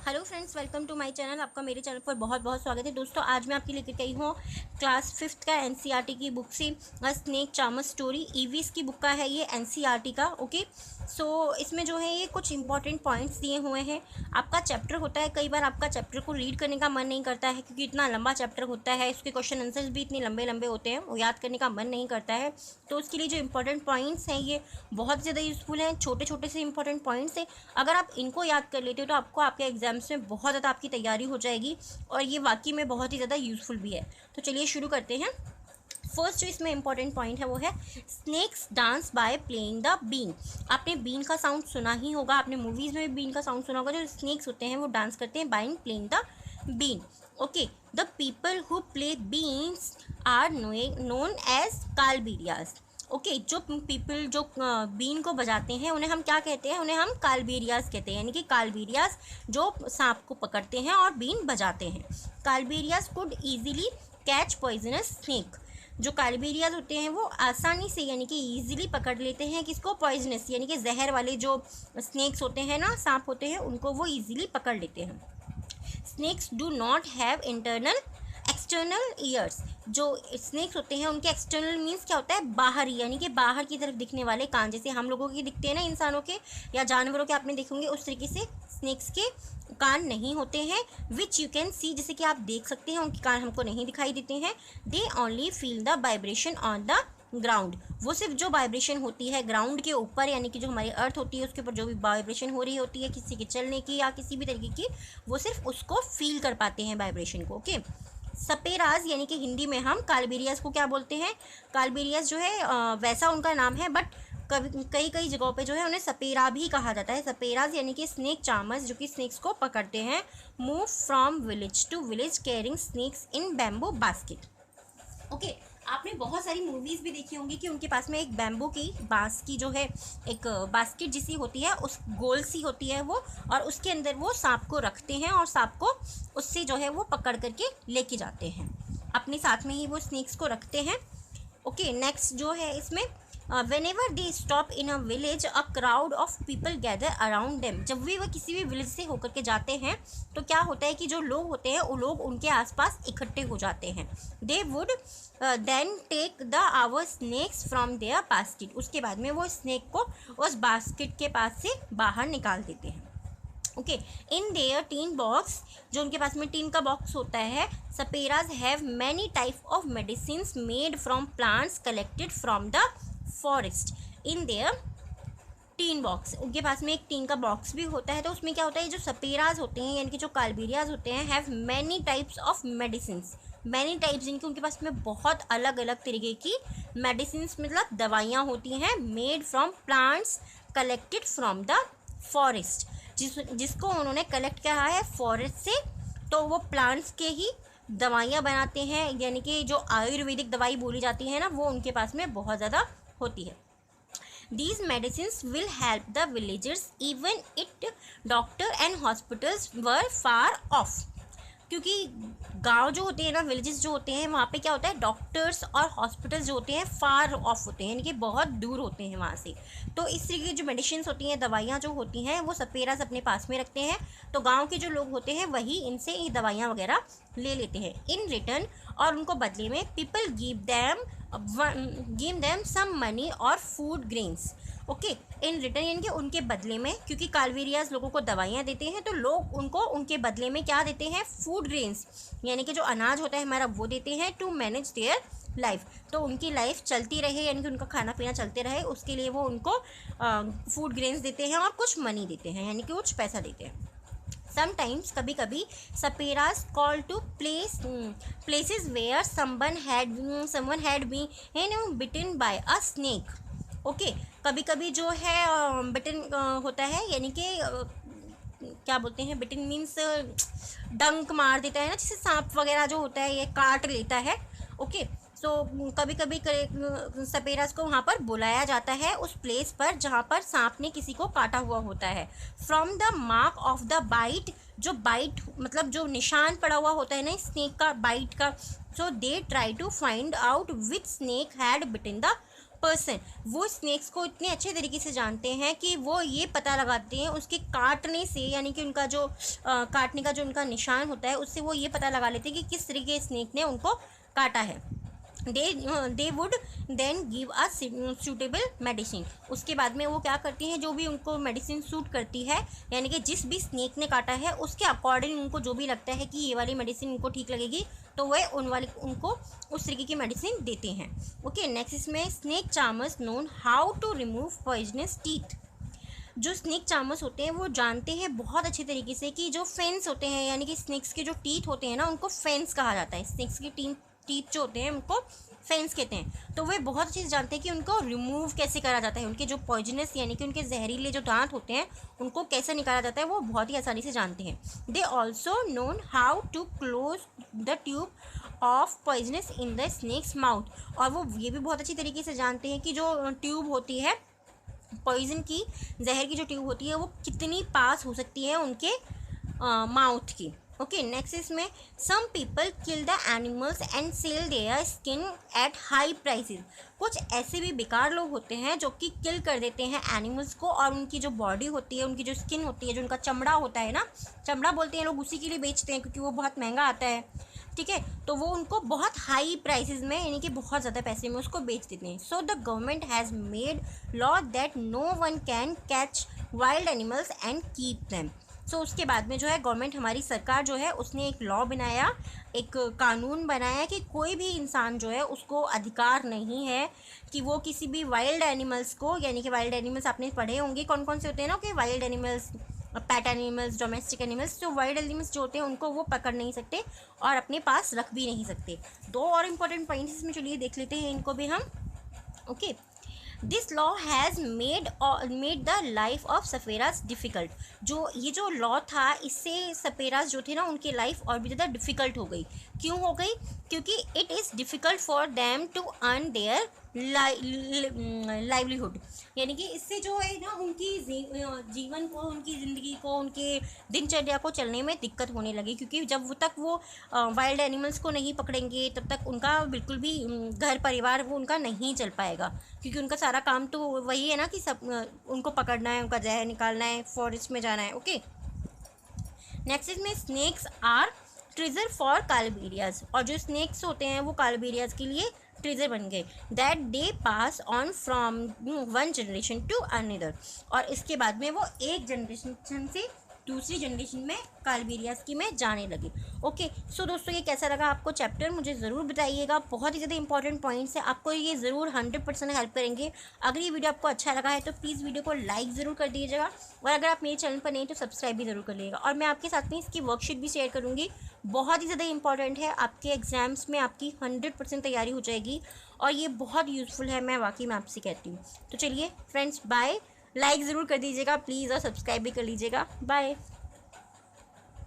Hello friends, welcome to my channel. आपका मेरे channel पर बहुत बहुत स्वागत है। दोस्तों, आज मैं आपके लेकर आई हूँ क्लास 5th का एनसीईआरटी की बुक से स्नेक चार्मर स्टोरी। ईवीएस की बुक का है ये, एनसीईआरटी का। ओके, सो इसमें जो है ये कुछ इंपॉर्टेंट पॉइंट्स दिए हुए हैं। आपका चैप्टर होता है, कई बार आपका चैप्टर को रीड करने का मन नहीं करता है क्योंकि इतना लंबा चैप्टर होता है, इसके क्वेश्चन आंसर्स भी इतने लंबे लंबे होते हैं, वो याद करने का मन नहीं करता है। तो उसके लिए जो इंपॉर्टेंट पॉइंट्स हैं ये बहुत ज़्यादा यूज़फुल हैं। छोटे छोटे से इंपॉर्टेंट पॉइंट्स हैं, अगर आप इनको याद कर लेते हो तो आपको आपके एग्जाम्स में बहुत ज़्यादा आपकी तैयारी हो जाएगी और ये वाकई में बहुत ही ज़्यादा यूज़फुल भी है। तो चलिए शुरू करते हैं। फर्स्ट जो इसमें इंपॉर्टेंट पॉइंट है वो है snakes dance by playing the been. आपने बीन का साउंड सुना ही होगा, आपने मूवीज़ में भी बीन का साउंड सुना होगा। जो स्नेक्स होते हैं वो डांस करते हैं by playing the been. Okay, the people who play beens are known as Kalbelias. Okay, जो पीपल जो बीन को बजाते हैं उन्हें हम क्या कहते हैं? उन्हें हम कालबेरियाज कहते हैं, यानी कि कालबेरियाज जो सांप को पकड़ते हैं और बीन बजाते हैं। Kalbelias could easily catch poisonous snake. जो कालबेरियाज होते हैं वो आसानी से यानी कि ईजिली पकड़ लेते हैं किसको? पॉइजनस, यानी कि जहर वाले जो स्नेक्स होते हैं ना, सांप होते हैं, उनको वो ईजिली पकड़ लेते हैं। Snakes do not have internal external ears. जो स्नेक्स होते हैं उनके एक्सटर्नल मीन्स क्या होता है? बाहरी, यानी कि बाहर की तरफ दिखने वाले कान, जैसे हम लोगों के दिखते हैं ना, इंसानों के या जानवरों के आपने देखेंगे, उस तरीके से स्नेक्स के कान नहीं होते हैं। विच यू कैन सी, जैसे कि आप देख सकते हैं, उनके कान हमको नहीं दिखाई देते हैं। They only feel the vibration on the ground. वो सिर्फ जो वाइब्रेशन होती है ग्राउंड के ऊपर, यानी कि जो हमारी अर्थ होती है उसके ऊपर जो भी वाइब्रेशन हो रही होती है किसी के चलने की या किसी भी तरीके की, वो सिर्फ उसको फील कर पाते हैं, वाइब्रेशन को। ओके, सपेराज यानी कि हिंदी में हम कालबेरियाज को क्या बोलते हैं? कालबेरियाज जो है वैसा उनका नाम है, बट कई कई जगहों पे जो है उन्हें सपेरा भी कहा जाता है। सपेराज यानी कि स्नेक चार्मर्स जो कि स्नेक्स को पकड़ते हैं। Move from village to village carrying snakes in bamboo basket. Okay, आपने बहुत सारी मूवीज़ भी देखी होंगी कि उनके पास में एक बैम्बू की बांस की जो है एक बास्केट जैसी होती है, उस गोल सी होती है वो, और उसके अंदर वो सांप को रखते हैं और सांप को उससे जो है वो पकड़ करके लेके जाते हैं, अपने साथ में ही वो स्नेक्स को रखते हैं। ओके, नेक्स्ट जो है इसमें whenever they stop in a village a crowd of people gather around them। जब भी वह किसी भी विलेज से होकर के जाते हैं तो क्या होता है कि जो लोग होते हैं वो लोग उनके आसपास इकट्ठे हो जाते हैं। they would then take the our snakes from their basket। उसके बाद में वो स्नेक को उस बास्केट के पास से बाहर निकाल देते हैं। Okay, in their tin box, जो उनके पास में टीन का बॉक्स होता है, saperas have many type of medicines made from plants collected from the forest in their tin box. उनके पास में एक टीन का बॉक्स भी होता है। तो उसमें क्या होता है, जो सपेराज होते हैं यानी कि जो कालबेरियाज होते हैं, have many types of medicines. Many types यानी कि उनके पास में बहुत अलग अलग तरीके की मेडिसिन्स मतलब दवाइयाँ होती हैं, made from plants collected from the forest. जिसको उन्होंने कलेक्ट किया है फॉरेस्ट से, तो वो प्लांट्स के ही दवाइयाँ बनाते हैं, यानी कि जो आयुर्वेदिक दवाई बोली जाती है ना, वो उनके पास में बहुत ज़्यादा होती है। These medicines will help the villagers even if doctor and hospitals were far off। क्योंकि गांव जो होते हैं ना, विलेजेस जो होते हैं, वहाँ पे क्या होता है, डॉक्टर्स और हॉस्पिटल्स जो होते हैं फार ऑफ होते हैं, यानी कि बहुत दूर होते हैं वहाँ से। तो इस तरीके की जो मेडिसिन होती हैं, दवाइयाँ जो होती हैं, वो सपेराज अपने पास में रखते हैं। तो गांव के जो लोग होते हैं वही इनसे ये दवाइयाँ वगैरह ले लेते हैं इन रिटर्न, और उनको बदले में people give them some money और food grains. Okay, in return यानी कि उनके बदले में, क्योंकि कालबेरियाज लोगों को दवाइयाँ देते हैं तो लोग उनको उनके बदले में क्या देते हैं? फूड ग्रेन्स, यानी कि जो अनाज होता है हमारा वो देते हैं, टू मैनेज देयर लाइफ। तो उनकी लाइफ चलती रहे, यानी कि उनका खाना पीना चलते रहे, उसके लिए वो उनको फूड ग्रेन्स देते हैं और कुछ मनी देते हैं, यानी कि कुछ पैसा देते हैं। समटाइम्स, कभी कभी, saperas call to places where someone had been bitten by a snake. Okay, कभी कभी जो है बिटन होता है, यानी कि क्या बोलते हैं, बिटन मीन्स डंक मार देता है ना, जैसे सांप वगैरह जो होता है ये काट लेता है। ओके, सो कभी कभी सपेराज को वहाँ पर बुलाया जाता है उस प्लेस पर जहाँ पर सांप ने किसी को काटा हुआ होता है। From the mark of the bite, जो बाइट मतलब जो निशान पड़ा हुआ होता है ना स्नेक का, बाइट का, so they try to find out which snake had bitten the person, वो स्नेक्स को इतने अच्छे तरीके से जानते हैं कि वो ये पता लगाते हैं उसके काटने से, यानी कि उनका जो काटने का जो उनका निशान होता है उससे वो ये पता लगा लेते हैं कि किस तरीके के स्नेक ने उनको काटा है। They would then give a suitable medicine. उसके बाद में वो क्या करती हैं, जो भी उनको मेडिसिन सूट करती है, यानी कि जिस भी स्नेक ने काटा है उसके अकॉर्डिंग उनको जो भी लगता है कि ये वाली मेडिसिन उनको ठीक लगेगी, तो वह उनको उस तरीके की मेडिसिन देते हैं। ओके, नेक्स्ट इसमें snake charmers known how to remove poisonous teeth. जो स्नेक चार्मर्स होते हैं वो जानते हैं बहुत अच्छे तरीके से कि जो फेंस होते हैं, यानी कि स्नेक्स के जो टीथ होते हैं ना, उनको फेंस कहा जाता है। स्नेक्स के टीथ जो होते हैं उनको फेंस कहते हैं। तो वे बहुत अच्छे से जानते हैं कि उनको रिमूव कैसे करा जाता है, उनके जो पॉइजनस यानी कि उनके जहरीले जो दांत होते हैं उनको कैसे निकाला जाता है, वो बहुत ही आसानी से जानते हैं। They also known how to close the tube of poisonous in the snakes mouth. और वो ये भी बहुत अच्छी तरीके से जानते हैं कि जो ट्यूब होती है पॉइजन की, जहर की जो ट्यूब होती है, वो कितनी पास हो सकती है उनके माउथ की। ओके, नेक्स्ट इसमें some people kill the animals and sell their skin at high prices. कुछ ऐसे भी बेकार लोग होते हैं जो कि किल कर देते हैं एनिमल्स को, और उनकी जो बॉडी होती है, उनकी जो स्किन होती है, जो उनका चमड़ा होता है ना, चमड़ा बोलते हैं लोग, उसी के लिए बेचते हैं क्योंकि वो बहुत महंगा आता है। ठीक है, तो वो उनको बहुत हाई प्राइसेस में, यानी कि बहुत ज़्यादा पैसे में उसको बेच देते हैं। So the government has made law that no one can catch wild animals and keep them. So उसके बाद में जो है गवर्नमेंट, हमारी सरकार जो है, उसने एक लॉ बनाया, एक कानून बनाया कि कोई भी इंसान जो है उसको अधिकार नहीं है कि वो किसी भी वाइल्ड एनिमल्स को, यानी कि वाइल्ड एनिमल्स आपने पढ़े होंगे कौन कौन से होते हैं ना, कि wild animals, PAT animals, domestic animals, जो वाइल्ड एनिमल्स जो होते हैं उनको वो पकड़ नहीं सकते और अपने पास रख भी नहीं सकते। दो और इम्पोर्टेंट पॉइंट्स इसमें चलिए देख लेते हैं इनको भी हम। Okay, this law has made the life of saperas difficult. जो ये जो लॉ था, इससे सपेरास जो थे ना, उनकी लाइफ और भी ज़्यादा डिफ़िकल्ट हो गई। क्यों हो गई? क्योंकि it is difficult for them to earn their livelihood, यानी कि इससे जो है ना उनकी जीवन को, उनकी ज़िंदगी को, उनके दिनचर्या को चलने में दिक्कत होने लगी। क्योंकि जब तक वो वाइल्ड एनिमल्स को नहीं पकड़ेंगे तब तक उनका बिल्कुल भी घर परिवार वो उनका नहीं चल पाएगा, क्योंकि उनका सारा काम तो वही है ना कि सब उनको पकड़ना है, उनका जहर निकालना है, फॉरेस्ट में जाना है। ओके, नेक्स्ट इसमें स्नेक्स आर ट्रेजर फॉर कालबेरियाज। और जो स्नेक्स होते हैं वो कालबेरियाज के लिए ट्रेजर बन गए, that they pass on from one generation to another. और इसके बाद में वो एक जनरेशन से दूसरी जनरेशन में कालबेरियाज की में जाने लगे। ओके, सो दोस्तों ये कैसा लगा आपको चैप्टर, मुझे ज़रूर बताइएगा। बहुत ही ज़्यादा इंपॉर्टेंट पॉइंट्स है, आपको ये ज़रूर 100% हेल्प करेंगे। अगर ये वीडियो आपको अच्छा लगा है तो प्लीज़ वीडियो को लाइक ज़रूर कर दीजिएगा, और अगर आप मेरे चैनल पर नहीं तो सब्सक्राइब भी ज़रूर कर लीजिएगा। और मैं आपके साथ में इसकी वर्कशीट भी शेयर करूँगी, बहुत ही ज़्यादा इंपॉर्टेंट है, आपके एग्जाम्स में आपकी 100% तैयारी हो जाएगी, और ये बहुत यूज़फुल है, मैं वाकई में आपसे कहती हूँ। तो चलिए फ्रेंड्स, बाय। लाइक ज़रूर कर दीजिएगा प्लीज़, और सब्सक्राइब भी कर लीजिएगा। बाय।